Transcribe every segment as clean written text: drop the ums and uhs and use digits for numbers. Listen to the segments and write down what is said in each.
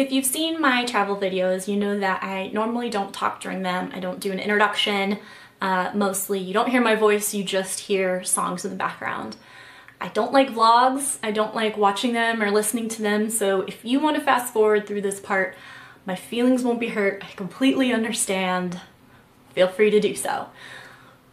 If you've seen my travel videos, you know that I normally don't talk during them. I don't do an introduction. Mostly you don't hear my voice, you just hear songs in the background. I don't like vlogs. I don't like watching them or listening to them, so if you want to fast forward through this part, my feelings won't be hurt. I completely understand. Feel free to do so.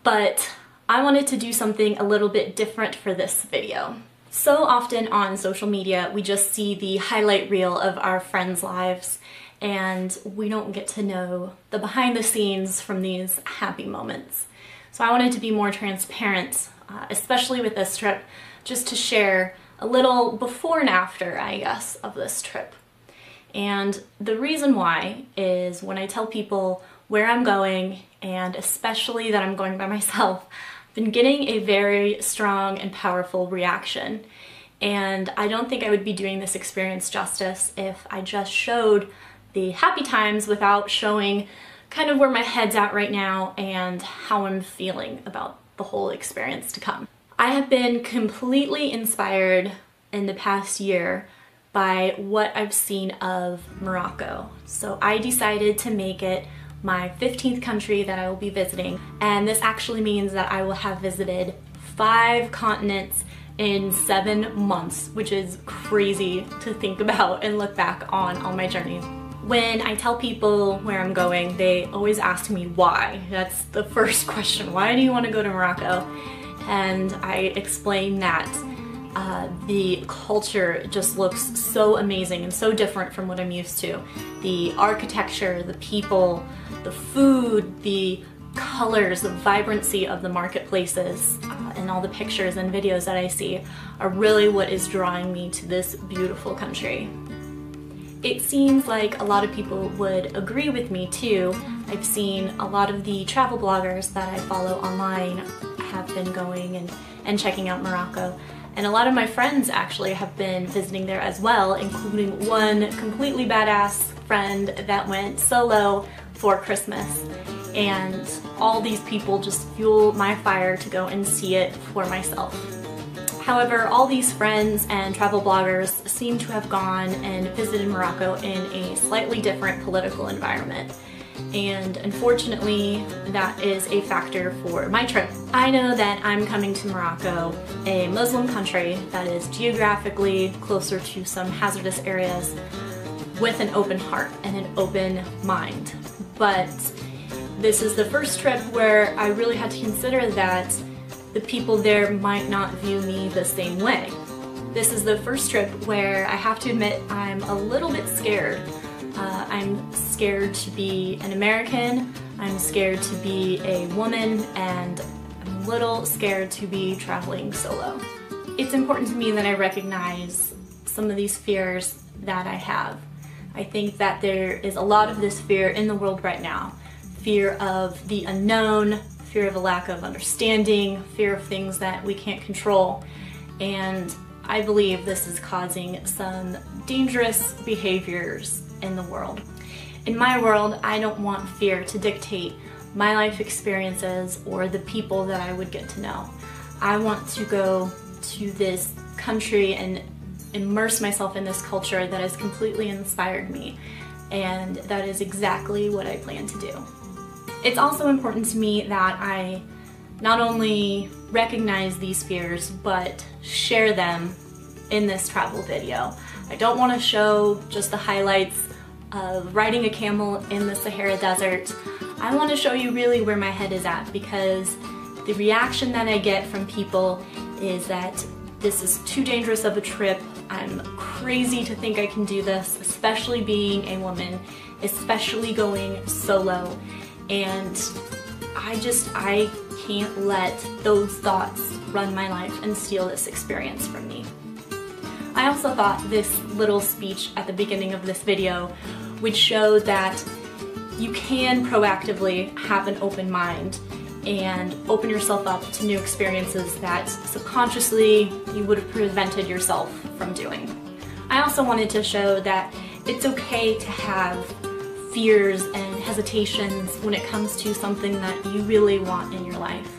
But I wanted to do something a little bit different for this video. So often on social media, we just see the highlight reel of our friends' lives, and we don't get to know the behind the scenes from these happy moments. So I wanted to be more transparent, especially with this trip, just to share a little before and after, I guess, of this trip. And the reason why is when I tell people where I'm going, and especially that I'm going by myself, been getting a very strong and powerful reaction. And I don't think I would be doing this experience justice if I just showed the happy times without showing kind of where my head's at right now and how I'm feeling about the whole experience to come. I have been completely inspired in the past year by what I've seen of Morocco. So I decided to make it my 15th country that I will be visiting, and this actually means that I will have visited 5 continents in 7 months, which is crazy to think about and look back on all my journeys. When I tell people where I'm going, they always ask me why. That's the first question. Why do you want to go to Morocco? And I explain that the culture just looks so amazing and so different from what I'm used to. The architecture, the people, the food, the colors, the vibrancy of the marketplaces, and all the pictures and videos that I see are really what is drawing me to this beautiful country. It seems like a lot of people would agree with me too. I've seen a lot of the travel bloggers that I follow online have been going and checking out Morocco. And a lot of my friends actually have been visiting there as well, including one completely badass friend that went solo for Christmas. And all these people just fuel my fire to go and see it for myself. However, all these friends and travel bloggers seem to have gone and visited Morocco in a slightly different political environment. And unfortunately, that is a factor for my trip. I know that I'm coming to Morocco, a Muslim country that is geographically closer to some hazardous areas, with an open heart and an open mind. But this is the first trip where I really had to consider that the people there might not view me the same way. This is the first trip where I have to admit I'm a little bit scared. I'm scared to be an American, I'm scared to be a woman, and I'm a little scared to be traveling solo. It's important to me that I recognize some of these fears that I have. I think that there is a lot of this fear in the world right now. Fear of the unknown, fear of a lack of understanding, fear of things that we can't control, and I believe this is causing some dangerous behaviors in the world. In my world, I don't want fear to dictate my life experiences or the people that I would get to know. I want to go to this country and immerse myself in this culture that has completely inspired me, and that is exactly what I plan to do. It's also important to me that I not only recognize these fears, but share them in this travel video. I don't want to show just the highlights of riding a camel in the Sahara Desert. I want to show you really where my head is at, because the reaction that I get from people is that this is too dangerous of a trip. I'm crazy to think I can do this, especially being a woman, especially going solo. And I can't let those thoughts run my life and steal this experience from me. I also thought this little speech at the beginning of this video would show that you can proactively have an open mind and open yourself up to new experiences that subconsciously you would have prevented yourself from doing. I also wanted to show that it's okay to have fears and hesitations when it comes to something that you really want in your life.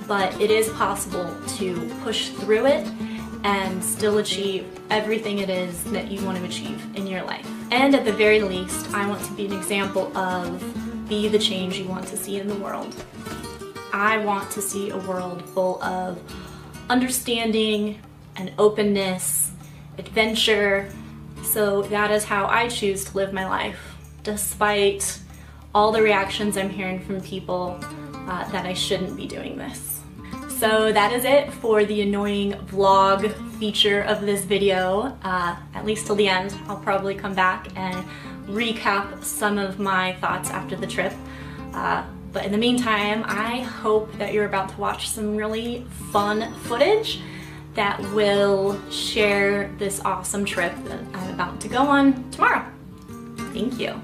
But it is possible to push through it and still achieve everything it is that you want to achieve in your life. And at the very least, I want to be an example of be the change you want to see in the world. I want to see a world full of understanding and openness, adventure, so that is how I choose to live my life, despite all the reactions I'm hearing from people that I shouldn't be doing this. So that is it for the annoying vlog feature of this video, at least till the end. I'll probably come back and recap some of my thoughts after the trip. But in the meantime, I hope that you're about to watch some really fun footage that will share this awesome trip that I'm about to go on tomorrow. Thank you.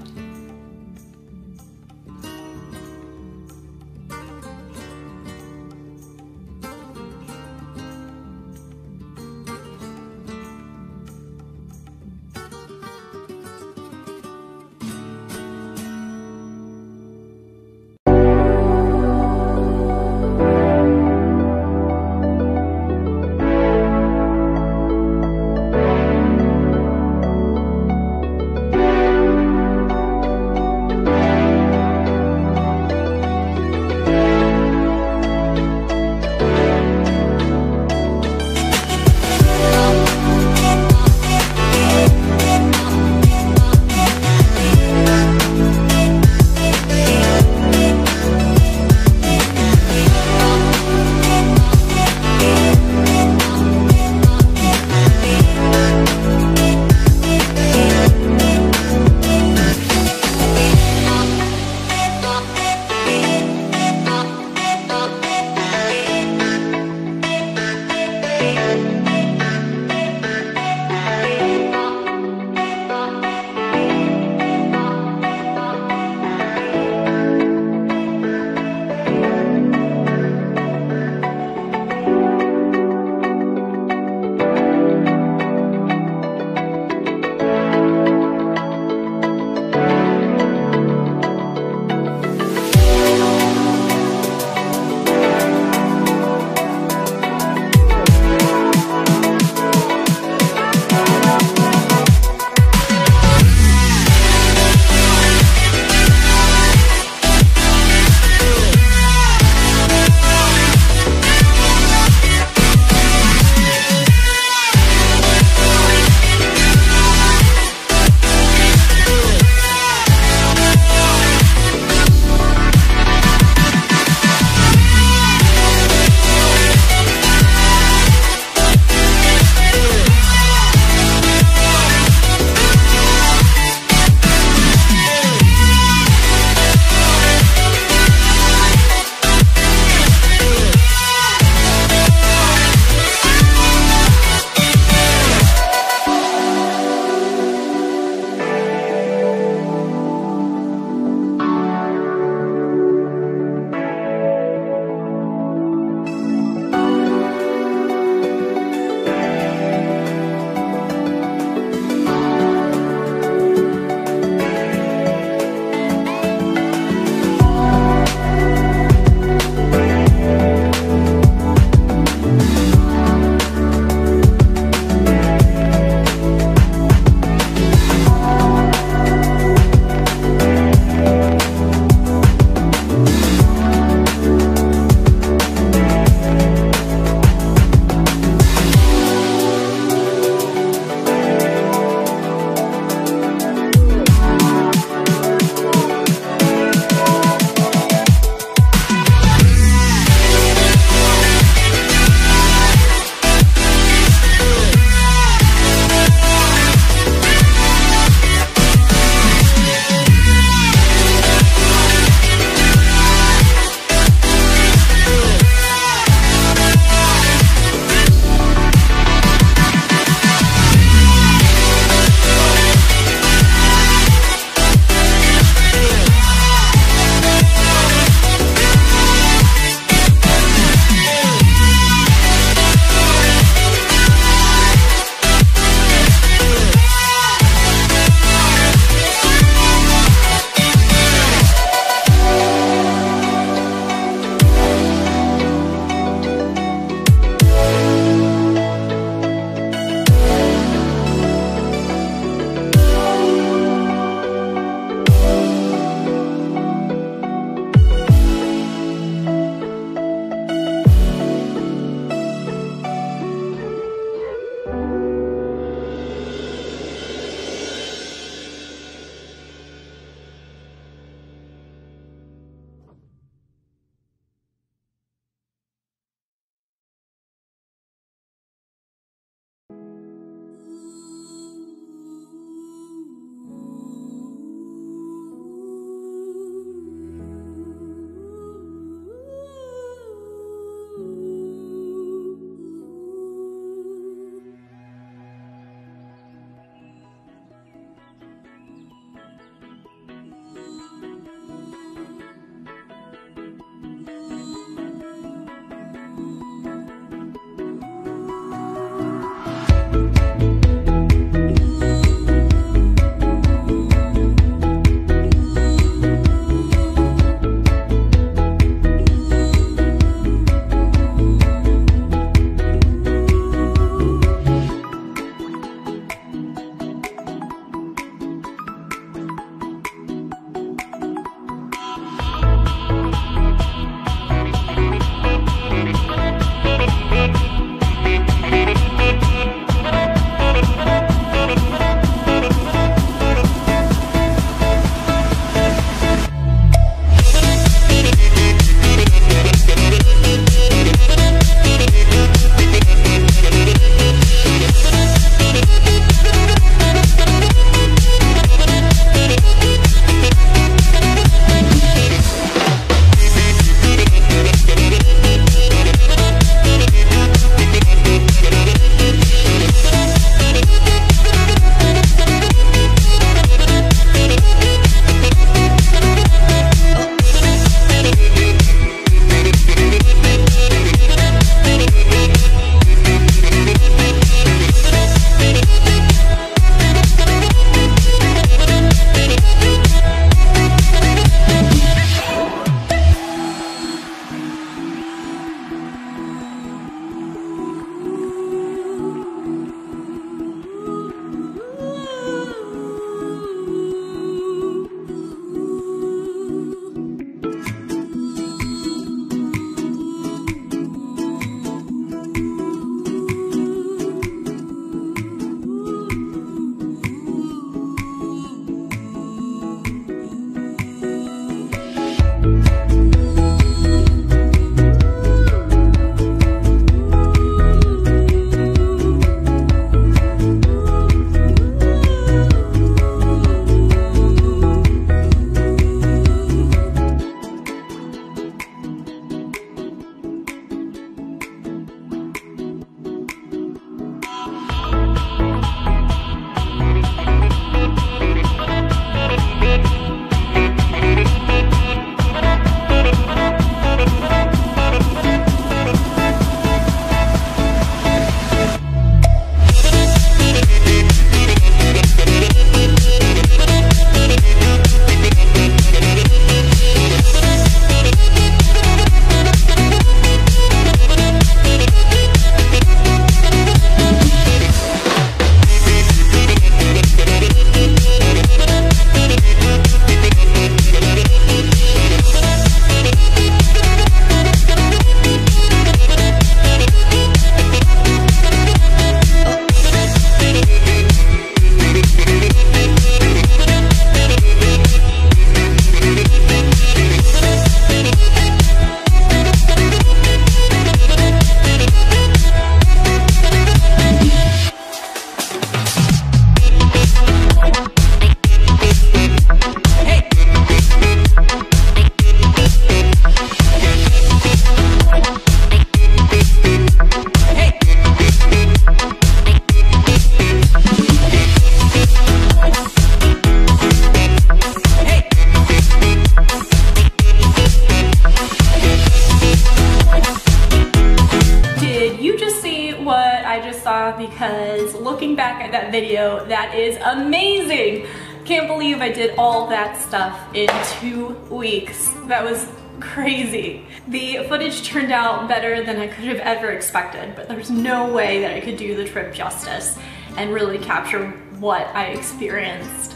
proud because looking back at that video, that is amazing. Can't believe I did all that stuff in 2 weeks. That was crazy. The footage turned out better than I could have ever expected, but there's no way that I could do the trip justice and really capture what I experienced.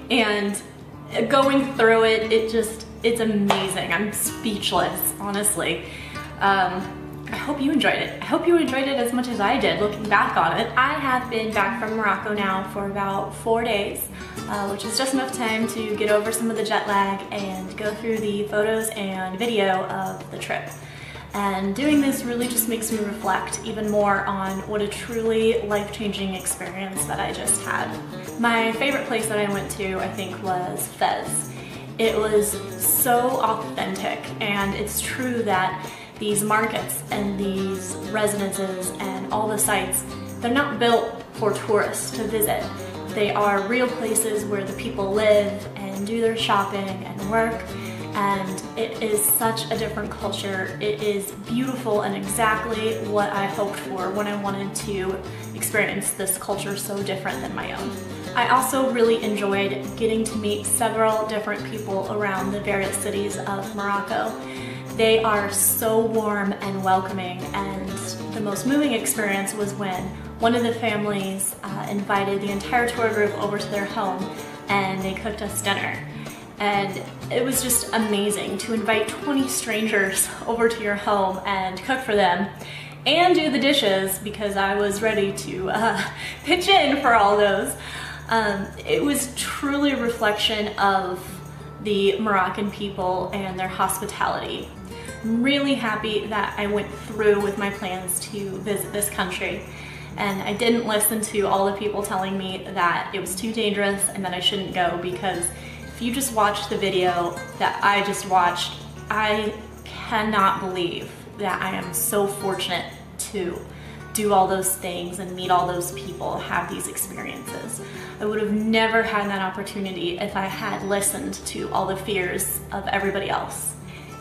And going through it, it's amazing. I'm speechless, honestly. I hope you enjoyed it. I hope you enjoyed it as much as I did looking back on it. I have been back from Morocco now for about 4 days, which is just enough time to get over some of the jet lag and go through the photos and video of the trip. And doing this really just makes me reflect even more on what a truly life-changing experience that I just had. My favorite place that I went to, I think, was Fez. It was so authentic, and it's true that these markets and these residences and all the sites, they're not built for tourists to visit. They are real places where the people live and do their shopping and work, and it is such a different culture. It is beautiful and exactly what I hoped for when I wanted to experience this culture so different than my own. I also really enjoyed getting to meet several different people around the various cities of Morocco. They are so warm and welcoming, and the most moving experience was when one of the families invited the entire tour group over to their home and they cooked us dinner. And it was just amazing to invite 20 strangers over to your home and cook for them and do the dishes, because I was ready to pitch in for all those. It was truly a reflection of the Moroccan people and their hospitality. I'm really happy that I went through with my plans to visit this country, and I didn't listen to all the people telling me that it was too dangerous and that I shouldn't go, because if you just watch the video that I just watched, I cannot believe that I am so fortunate to do all those things and meet all those people, have these experiences. I would have never had that opportunity if I had listened to all the fears of everybody else.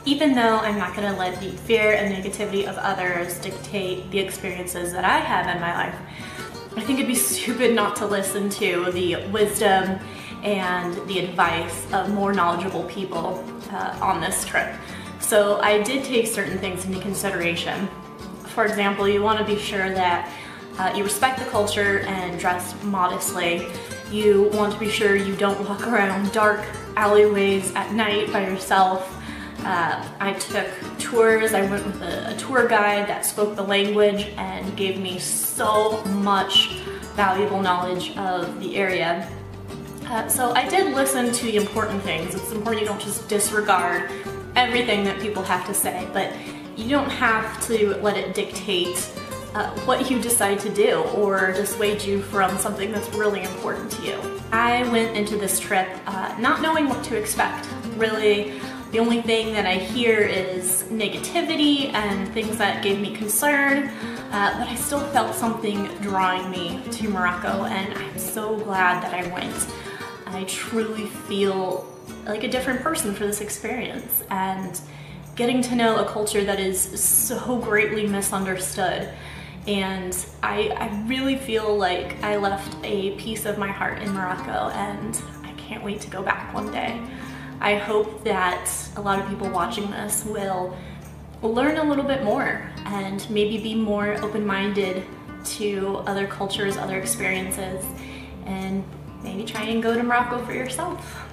Even though I'm not going to let the fear and negativity of others dictate the experiences that I have in my life, I think it'd be stupid not to listen to the wisdom and the advice of more knowledgeable people on this trip. So I did take certain things into consideration. For example, you want to be sure that you respect the culture and dress modestly. You want to be sure you don't walk around dark alleyways at night by yourself. I took tours. I went with a tour guide that spoke the language and gave me so much valuable knowledge of the area. So I did listen to the important things. It's important you don't just disregard everything that people have to say, but you don't have to let it dictate what you decide to do or dissuade you from something that's really important to you. I went into this trip not knowing what to expect. Really, the only thing that I hear is negativity and things that gave me concern, but I still felt something drawing me to Morocco, and I'm so glad that I went. I truly feel like a different person for this experience, and getting to know a culture that is so greatly misunderstood. And I really feel like I left a piece of my heart in Morocco, and I can't wait to go back one day. I hope that a lot of people watching this will learn a little bit more and maybe be more open-minded to other cultures, other experiences, and maybe try and go to Morocco for yourself.